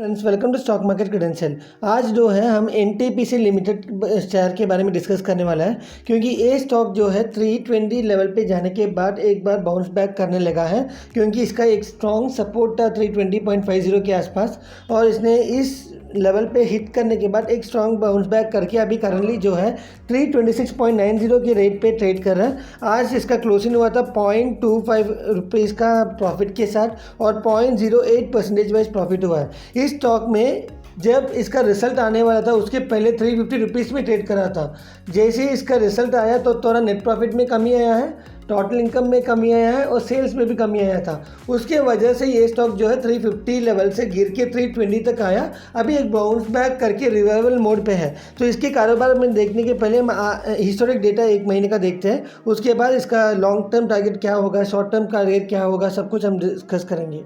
Friends, welcome to stock market credential. आज जो है हम एनटीपीसी लिमिटेड शेयर के बारे में डिस्कस करने वाला है, क्योंकि ये स्टॉक जो है 320 लेवल पे जाने के बाद एक बार बाउंस बैक करने लगा है, क्योंकि इसका एक स्ट्रॉन्ग सपोर्ट था 320.50 के आसपास और इसने इस लेवल पे हिट करने के बाद एक स्ट्रॉन्ग बाउंस बैक करके अभी करंटली जो है 326.90 के रेट पे ट्रेड कर रहा है। आज इसका क्लोजिंग हुआ था 0.25 रुपीज़ का प्रॉफिट के साथ और 0.08% वाइज प्रॉफिट हुआ है। इस स्टॉक में जब इसका रिजल्ट आने वाला था उसके पहले 350 रुपीज़ में ट्रेड करा था। जैसे ही इसका रिजल्ट आया तो थोड़ा नेट प्रॉफिट में कमी आया है, टोटल इनकम में कमी आया है और सेल्स में भी कमी आया था। उसके वजह से ये स्टॉक जो है 350 लेवल से गिर के 320 तक आया। अभी एक बाउंस बैक करके रिवाइवल मोड पे है। तो इसके कारोबार में देखने के पहले हम हिस्टोरिक डेटा एक महीने का देखते हैं, उसके बाद इसका लॉन्ग टर्म टारगेट क्या होगा, शॉर्ट टर्म टारगेट क्या होगा, सब कुछ हम डिस्कस करेंगे।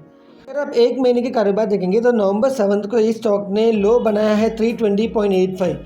अगर आप एक महीने के कारोबार देखेंगे तो नवंबर 7 को इस स्टॉक ने लो बनाया है 320.85।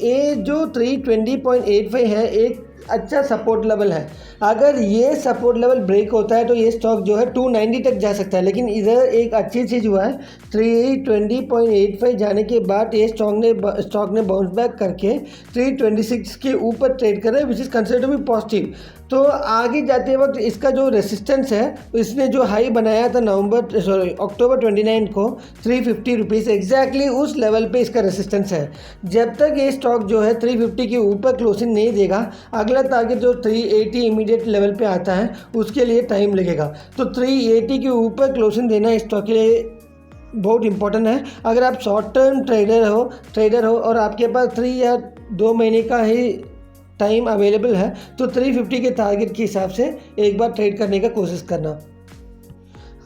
ये जो 320.85 है एक अच्छा सपोर्ट लेवल है। अगर ये सपोर्ट लेवल ब्रेक होता है तो ये स्टॉक जो है 290 तक जा सकता है, लेकिन इधर एक अच्छी चीज़ हुआ है 320.85 जाने के बाद ये स्टॉक ने बाउंस बैक करके 326 के ऊपर ट्रेड कर रहा है, which is considered to be positive. तो आगे जाते वक्त इसका जो रेसिस्टेंस है, इसने जो हाई बनाया था अक्टूबर 29 को 350 रुपीज़, एग्जैक्टली उस लेवल पे इसका रेसिस्टेंस है। जब तक ये स्टॉक जो है 350 के ऊपर क्लोजिंग नहीं देगा, अगला टारगेट जो 380 इमीडिएट लेवल पे आता है उसके लिए टाइम लगेगा। तो 380 के ऊपर क्लोजिंग देना इस स्टॉक के लिए बहुत इंपॉर्टेंट है। अगर आप शॉर्ट टर्म ट्रेडर हो और आपके पास 3 या 2 महीने का ही टाइम अवेलेबल है तो 350 के टारगेट के हिसाब से एक बार ट्रेड करने का कोशिश करना।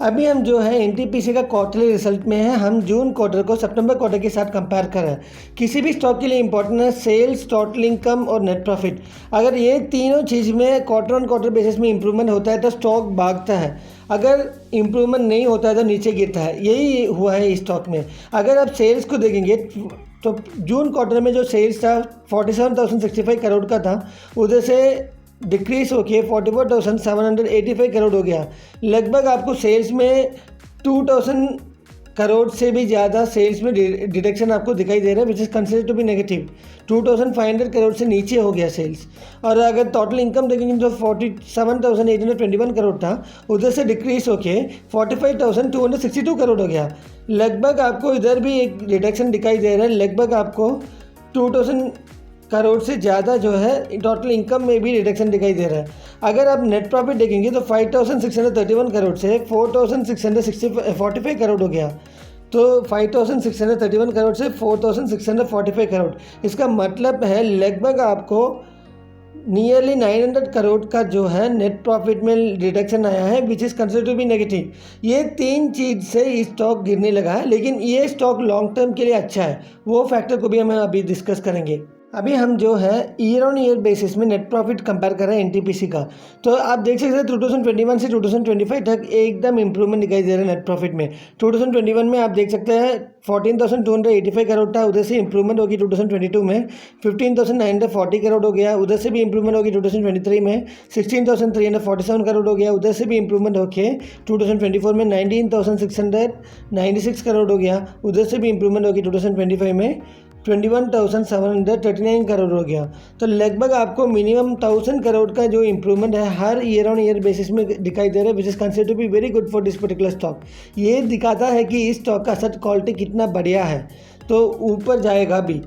अभी हम जो है एनटीपीसी का क्वार्टरली रिजल्ट में है, हम जून क्वार्टर को सितंबर क्वार्टर के साथ कंपेयर कर रहे हैं। किसी भी स्टॉक के लिए इंपॉर्टेंट है सेल्स, टोटल इनकम और नेट प्रॉफिट। अगर ये तीनों चीज़ में क्वार्टर ऑन क्वार्टर बेसिस में इंप्रूवमेंट होता है तो स्टॉक भागता है, अगर इंप्रूवमेंट नहीं होता है तो नीचे गिरता है। यही हुआ है इस स्टॉक में। अगर आप सेल्स को देखेंगे तो जून क्वार्टर में जो सेल्स था 47,065 करोड़ का था, उधर से डिक्रीज होके 44,785 करोड़ हो गया। लगभग आपको सेल्स में 2,000 करोड़ से भी ज़्यादा सेल्स में डिडक्शन आपको दिखाई दे रहा है, which is considered to be negative. 2,500 crore से नीचे हो गया सेल्स। और अगर टोटल इनकम देखेंगे तो 47,821 करोड़ था, उधर से डिक्रीज होके 45,262 करोड़ हो गया। लगभग आपको इधर भी एक रिडक्शन दिखाई दे रहा है, लगभग आपको 2,000 करोड़ से ज़्यादा जो है टोटल इनकम में भी रिडक्शन दिखाई दे रहा है। अगर आप नेट प्रॉफिट देखेंगे तो 5,631 करोड़ से 4,645 करोड़ हो गया। तो 5,631 करोड़ से 4,645 करोड़, इसका मतलब है लगभग आपको नियरली 900 करोड़ का जो है नेट प्रॉफिट में रिडक्शन आया है, which is considered to be negative. ये तीन चीज़ से स्टॉक गिरने लगा है, लेकिन ये स्टॉक लॉन्ग टर्म के लिए अच्छा है। वो फैक्टर को भी हम अभी डिस्कस करेंगे। अभी हम जो है ईयर ऑन ईयर बेसिस में नेट प्रॉफिट कंपेयर कर रहे हैं एनटीपीसी का। तो आप देख सकते हैं 2021 से 2025 तक एकदम इंप्रूवमेंट दिखाई दे रहा है नेट प्रॉफिट में। 2021 में आप देख सकते हैं 14,285 करोड़ था, उधर से इंप्रूवमेंट होगी 2022 में 15,940 करोड़ हो गया, उधर से भी इंप्रूवमेंट होगी 2023 में 16,347 करोड़ हो गया, उधर से भी इंप्रूवमेंट होके 2024 में 19,696 करोड़ हो गया, उधर से भी इंप्रूवमेंट होगी 2025 में 21,739 करोड़ हो गया। तो लगभग आपको मिनिमम 1,000 करोड़ का जो इंप्रूवमेंट है हर ईयर ऑन ईयर बेसिस में दिखाई दे रहा है, which is considered to be very good for this particular stock. ये दिखाता है कि इस स्टॉक का असेट क्वालिटी कितना बढ़िया है, तो ऊपर जाएगा भी।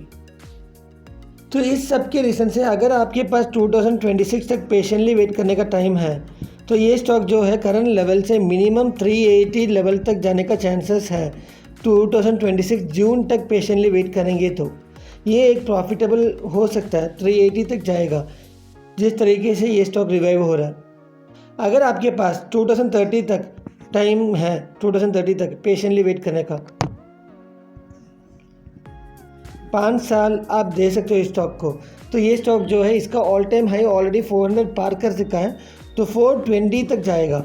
तो इस सब के रीज़न से अगर आपके पास 2026 तक पेशेंटली वेट करने का टाइम है तो ये स्टॉक जो है करंट लेवल से मिनिमम 380 लेवल तक जाने का चांसेस है। 2026 जून तक पेशेंटली वेट करेंगे तो ये एक प्रॉफिटेबल हो सकता है, 380 तक जाएगा जिस तरीके से ये स्टॉक रिवाइव हो रहा है। अगर आपके पास 2030 तक टाइम है, 2030 तक पेशेंटली वेट करने का 5 साल आप दे सकते हो इस स्टॉक को, तो ये स्टॉक जो है इसका ऑल टाइम हाई ऑलरेडी 400 पार कर चुका है, तो 420 तक जाएगा।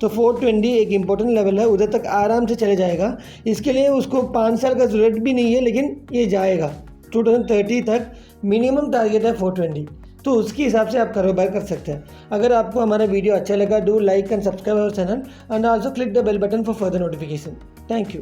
तो 420 एक इम्पोर्टेंट लेवल है, उधर तक आराम से चले जाएगा। इसके लिए उसको 5 साल का ज़रूरत भी नहीं है, लेकिन ये जाएगा 2030 तक। मिनिमम टारगेट है 420, तो उसके हिसाब से आप कारोबार कर सकते हैं। अगर आपको हमारा वीडियो अच्छा लगा, do like and subscribe our channel and also click the bell button for further notification. Thank you.